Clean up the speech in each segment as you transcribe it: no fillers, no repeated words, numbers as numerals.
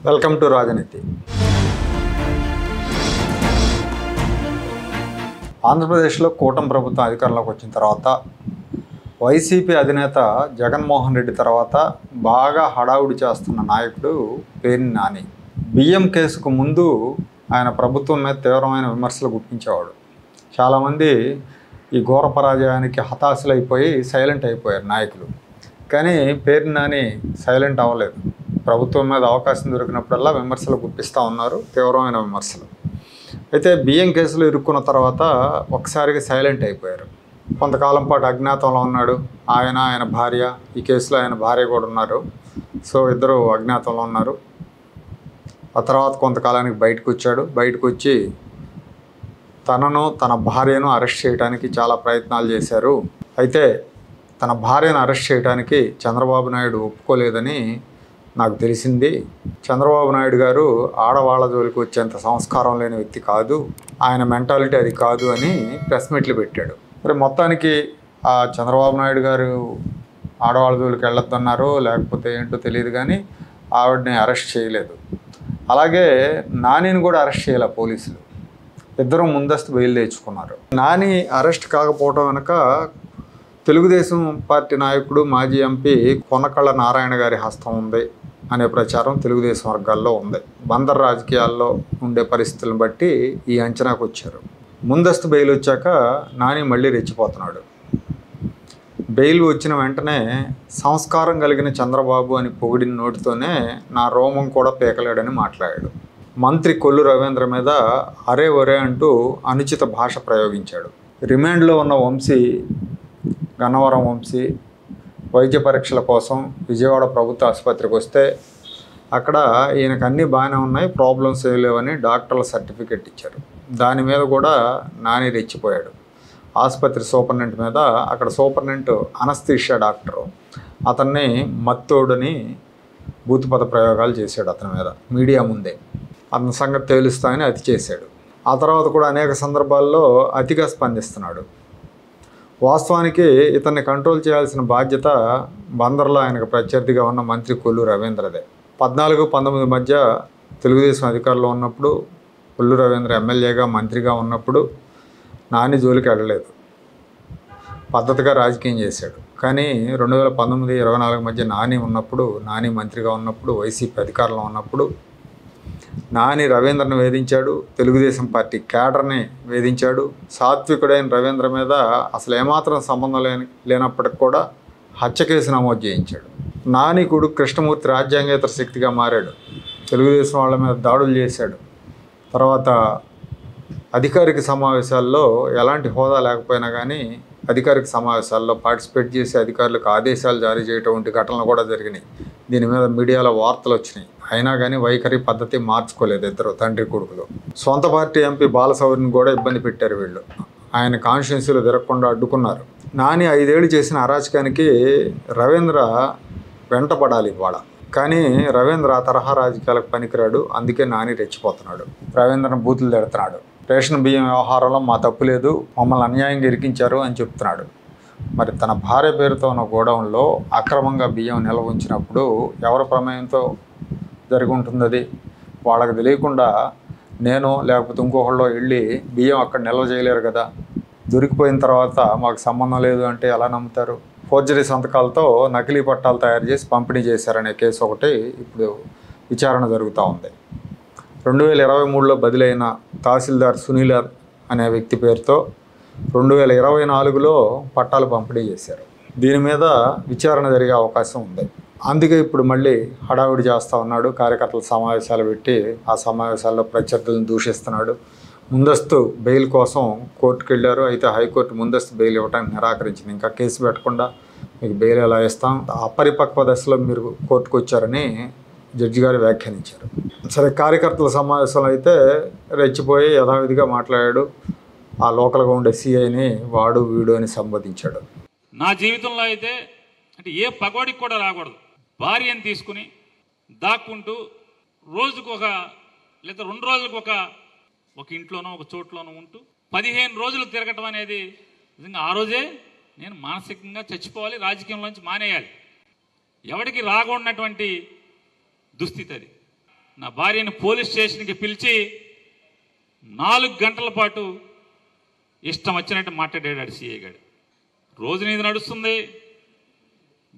Welcome to రాజనీతి. ఆంధ్రప్రదేశ్లో కూటమి ప్రభుత్వం అధికారంలోకి వచ్చిన తర్వాత వైసీపీ అధినేత జగన్మోహన్ రెడ్డి తర్వాత బాగా హడావుడి చేస్తున్న నాయకుడు పేర్ని నాని. బియ్యం కేసుకు ముందు ఆయన ప్రభుత్వం మీద తీవ్రమైన విమర్శలు గుప్పించేవాడు. చాలామంది ఈ ఘోర పరాజయానికి హతాశులైపోయి సైలెంట్ అయిపోయారు నాయకులు. కానీ పేర్ని నాని సైలెంట్ అవ్వలేదు. ప్రభుత్వం మీద అవకాశం దొరికినప్పుడల్లా విమర్శలు గుప్పిస్తూ ఉన్నారు, తీవ్రమైన విమర్శలు. అయితే బియ్యం కేసులు ఇరుక్కున్న తర్వాత ఒకసారిగా సైలెంట్ అయిపోయారు. కొంతకాలం పాటు అజ్ఞాతంలో ఉన్నాడు ఆయన భార్య. ఈ కేసులో ఆయన భార్య కూడా ఉన్నారు. సో ఇద్దరు అజ్ఞాతంలో ఉన్నారు. ఆ తర్వాత కొంతకాలానికి బయటకు వచ్చాడు. బయటకు వచ్చి తనను తన భార్యను అరెస్ట్ చేయడానికి చాలా ప్రయత్నాలు చేశారు. అయితే తన భార్యను అరెస్ట్ చేయడానికి చంద్రబాబు నాయుడు ఒప్పుకోలేదని నాకు తెలిసింది. చంద్రబాబు నాయుడు గారు ఆడవాళ్ళ జోలికి వచ్చేంత సంస్కారం లేని వ్యక్తి కాదు, ఆయన మెంటాలిటీ అది కాదు అని ప్రెస్ మీట్లు పెట్టాడు. మరి మొత్తానికి ఆ చంద్రబాబు నాయుడు గారు ఆడవాళ్ళ జోలికి వెళ్ళొద్దన్నారో లేకపోతే ఏంటో తెలియదు, కానీ ఆవిడని అరెస్ట్ చేయలేదు. అలాగే నానిని కూడా అరెస్ట్ చేయాలి పోలీసులు. ఇద్దరు ముందస్తు బెయిల్ తెచ్చుకున్నారు. నాని అరెస్ట్ కాకపోవడం వెనక తెలుగుదేశం పార్టీ నాయకుడు మాజీ ఎంపీ కొనకళ్ళ నారాయణ గారి హస్తం ఉంది అనే ప్రచారం తెలుగుదేశం వర్గాల్లో ఉంది. బందర్ రాజకీయాల్లో ఉండే పరిస్థితులను బట్టి ఈ అంచనాకు వచ్చారు. ముందస్తు బెయిల్ వచ్చాక నాని మళ్ళీ రెచ్చిపోతున్నాడు. బెయిల్ వచ్చిన వెంటనే సంస్కారం కలిగిన చంద్రబాబు అని పొగిడిన నోటితోనే నా రోమం కూడా పీకలేడని మాట్లాడాడు. మంత్రి కొల్లు రవీంద్ర మీద అరే ఒరే అంటూ అనుచిత భాష ప్రయోగించాడు. రిమాండ్లో ఉన్న వంశీ, గన్నవరం వంశీ వైద్య పరీక్షల కోసం విజయవాడ ప్రభుత్వ ఆసుపత్రికి వస్తే అక్కడ ఈయనకు అన్నీ బాగానే ఉన్నాయి, ప్రాబ్లమ్స్ ఏం లేవని డాక్టర్ల సర్టిఫికెట్ ఇచ్చారు. దాని మీద కూడా నాని రెచ్చిపోయాడు. ఆసుపత్రి సూపరింటెండెంట్ మీద, అక్కడ సూపరింటెండెంట్ అనస్థీషియా డాక్టరు, అతన్ని మత్తోడని భూతిపద ప్రయోగాలు చేశాడు అతని మీద మీడియా ముందే. అతని సంగతి తేలుస్తాయని అతి చేశాడు. ఆ తర్వాత కూడా అనేక సందర్భాల్లో అతిగా స్పందిస్తున్నాడు. వాస్తవానికి ఇతన్ని కంట్రోల్ చేయాల్సిన బాధ్యత బందర్లో ఆయనకు ప్రత్యర్థిగా ఉన్న మంత్రి కొల్లు రవీంద్రదే. 14-19 మధ్య తెలుగుదేశం అధికారంలో ఉన్నప్పుడు, కొల్లు రవీంద్ర ఎమ్మెల్యేగా మంత్రిగా ఉన్నప్పుడు నాని జోలికి వెళ్ళలేదు, పద్ధతిగా రాజకీయం చేశాడు. కానీ 2019-24 మధ్య నాని మంత్రిగా ఉన్నప్పుడు, వైసీపీ అధికారంలో ఉన్నప్పుడు నాని రవీంద్రను వేధించాడు, తెలుగుదేశం పార్టీ క్యాడర్ని వేధించాడు. సాత్వికుడైన రవీంద్ర మీద అసలు ఏమాత్రం సంబంధం లేనప్పటికి కూడా హత్య కేసు నమోదు చేయించాడు. నాని కొడుకు కృష్ణమూర్తి రాజ్యాంగేతర శక్తిగా మారాడు, తెలుగుదేశం వాళ్ళ మీద దాడులు చేశాడు. తర్వాత అధికారిక సమావేశాల్లో ఎలాంటి హోదా లేకపోయినా కానీ అధికారిక సమావేశాల్లో పార్టిసిపేట్ చేసి అధికారులకు ఆదేశాలు జారీ చేయటం వంటి ఘటనలు కూడా జరిగినాయి. దీని మీద మీడియాలో వార్తలు వచ్చినాయి. అయినా కానీ వైఖరి పద్ధతి మార్చుకోలేదు ఇద్దరు తండ్రి కొడుకులు. సొంత పార్టీ ఎంపీ బాలశౌరిని కూడా ఇబ్బంది పెట్టారు వీళ్ళు. ఆయన కాన్స్టిట్యున్సీలో తిరగకుండా అడ్డుకున్నారు. నాని 5 ఏళ్ళు చేసిన అరాచకానికి రవీంద్ర వెంటపడాలి ఇవాళ. కానీ రవీంద్ర ఆ తరహా రాజకీయాలకు పనికిరాడు. అందుకే నాని రెచ్చిపోతున్నాడు. రవీంద్రను బూతులు తిడుతున్నాడు. రేషన్ బియ్యం వ్యవహారంలో మా తప్పు లేదు, మమ్మల్ని అన్యాయంగా ఇరికించారు అని చెప్తున్నాడు. మరి తన భార్య పేరుతో ఉన్న గోడౌన్లో అక్రమంగా బియ్యం నిల్వ ఉంచినప్పుడు ఎవరి ప్రమేయంతో జరిగి ఉంటుంది? అది వాళ్ళకి తెలియకుండా నేను లేకపోతే ఇంకొకళ్ళు వెళ్ళి బియ్యం అక్కడ నిల్వ చేయలేరు కదా. దొరికిపోయిన తర్వాత మాకు సంబంధం లేదు అంటే ఎలా నమ్ముతారు? ఫోర్జరీ సంతకాలతో నకిలీ పట్టాలు తయారు చేసి పంపిణీ చేశారనే కేసు ఒకటి ఇప్పుడు విచారణ జరుగుతూ ఉంది. 2023లో బదిలైన తహసీల్దార్ సునీల్ అనే వ్యక్తి పేరుతో 2024లో పట్టాలు పంపిణీ చేశారు. దీని మీద విచారణ జరిగే అవకాశం ఉంది. అందుకే ఇప్పుడు మళ్ళీ హడావుడి చేస్తూ ఉన్నాడు. కార్యకర్తల సమావేశాలు పెట్టి ఆ సమావేశాల్లో ప్రత్యర్థులను దూషిస్తున్నాడు. ముందస్తు బెయిల్ కోసం కోర్టుకు వెళ్ళారు. అయితే హైకోర్టు ముందస్తు బెయిల్ ఇవ్వడానికి నిరాకరించింది. ఇంకా కేసు పెట్టకుండా మీకు బెయిల్ ఎలా ఇస్తాం, అపరిపక్వ దశలో మీరు కోర్టుకు వచ్చారని జడ్జి గారు వ్యాఖ్యానించారు. సరే, కార్యకర్తల సమావేశంలో అయితే రెచ్చిపోయి యథావిధిగా మాట్లాడాడు. ఆ లోకల్గా ఉండే సిఐని వాడు వీడు అని సంబోధించాడు. నా జీవితంలో అయితే అంటే ఏ పగోడికి కూడా రాకూడదు. భార్యను తీసుకుని దాక్కుంటూ రోజుకు లేదా 2 రోజులకు ఒక ఇంట్లోనో ఒక చోట్లోనో ఉంటూ 15 రోజులు తిరగటం అనేది నిజంగా ఆ రోజే నేను మానసికంగా చచ్చిపోవాలి, రాజకీయంలోంచి మానేయాలి. ఎవరికి రాకూడనటువంటి దుస్థితి అది. నా భార్యని పోలీస్ స్టేషన్కి పిలిచి 4 గంటల పాటు ఇష్టం వచ్చినట్టు మాట్లాడాడు సిఐ గారు. రోజు ఇది నడుస్తుంది.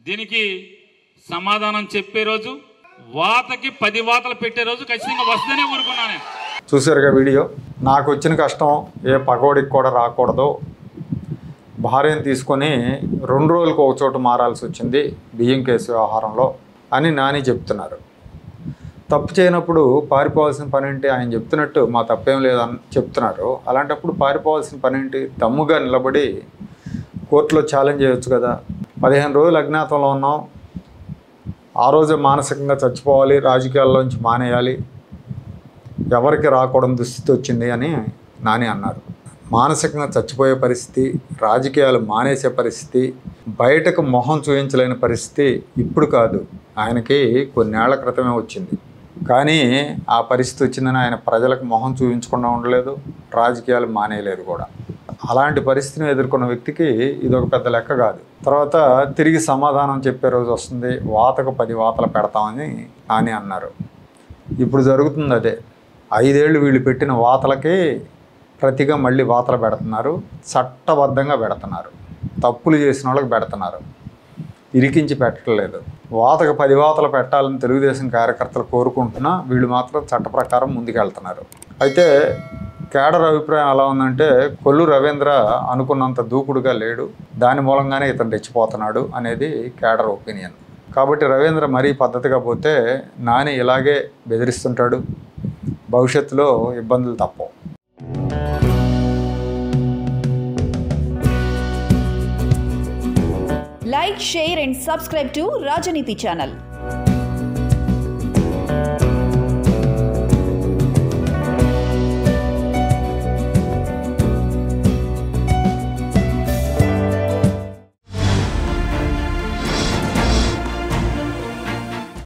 దీనికి సమాధానం చెప్పే రోజు, వాతకి 10 వాతలు పెట్టే రోజు ఖచ్చితంగా వస్తుందనే ఊరుకున్నాను. చూసారుగా వీడియో. నాకు వచ్చిన కష్టం ఏ పగోడికి కూడా రాకూడదు. భార్యను తీసుకొని 2 రోజులకు ఒక చోట మారాల్సి వచ్చింది బియ్యం కేసు వ్యవహారంలో అని నాని చెప్తున్నారు. తప్పు చేయనప్పుడు పారిపోవాల్సిన పని ఏంటి? ఆయన చెప్తున్నట్టు మా తప్పేం లేదని చెప్తున్నారు. అలాంటప్పుడు పారిపోవాల్సిన పని ఏంటి? దమ్ముగా నిలబడి కోర్టులో ఛాలెంజ్ చేయొచ్చు కదా. 15 రోజులు అజ్ఞాతంలో ఉన్నాం, ఆ రోజే మానసికంగా చచ్చిపోవాలి, రాజకీయాల్లోంచి మానేయాలి, ఎవరికి రాకూడని దుస్థితి వచ్చింది అని నాని అన్నారు. మానసికంగా చచ్చిపోయే పరిస్థితి, రాజకీయాలు మానేసే పరిస్థితి, బయటకు మొహం చూపించలేని పరిస్థితి ఇప్పుడు కాదు, ఆయనకి కొన్నేళ్ల క్రితమే వచ్చింది. కానీ ఆ పరిస్థితి వచ్చిందని ఆయన ప్రజలకు మొహం చూపించకుండా ఉండలేదు, రాజకీయాలు మానేయలేదు కూడా. అలాంటి పరిస్థితిని ఎదుర్కొన్న వ్యక్తికి ఇదొక పెద్ద లెక్క కాదు. తర్వాత తిరిగి సమాధానం చెప్పే రోజు వస్తుంది, వాతకు 10 వాతలు పెడతామని నాని అన్నారు. ఇప్పుడు జరుగుతుంది అదే. 5 ఏళ్ళు వీళ్ళు పెట్టిన వాతలకి ప్రతిగా మళ్ళీ వాతలు పెడుతున్నారు, చట్టబద్ధంగా పెడుతున్నారు, తప్పులు చేసిన వాళ్ళకి పెడుతున్నారు, ఇరికించి పెట్టలేదు. వాతకు 10 వాతలు పెట్టాలని తెలుగుదేశం కార్యకర్తలు కోరుకుంటున్నా వీళ్ళు మాత్రం చట్ట ప్రకారం ముందుకెళ్తున్నారు. అయితే కేడర్ అభిప్రాయం ఎలా ఉందంటే కొల్లు రవీంద్ర అనుకున్నంత దూకుడుగా లేడు, దాని మూలంగానే ఇతను రెచ్చిపోతున్నాడు అనేది కేడర్ ఒపీనియన్. కాబట్టి రవీంద్ర మరీ పద్ధతిగా పోతే నాని ఇలాగే బెదిరిస్తుంటాడు, భవిష్యత్తులో ఇబ్బందులు తప్పవు. Like, share and subscribe to Rajaniti channel.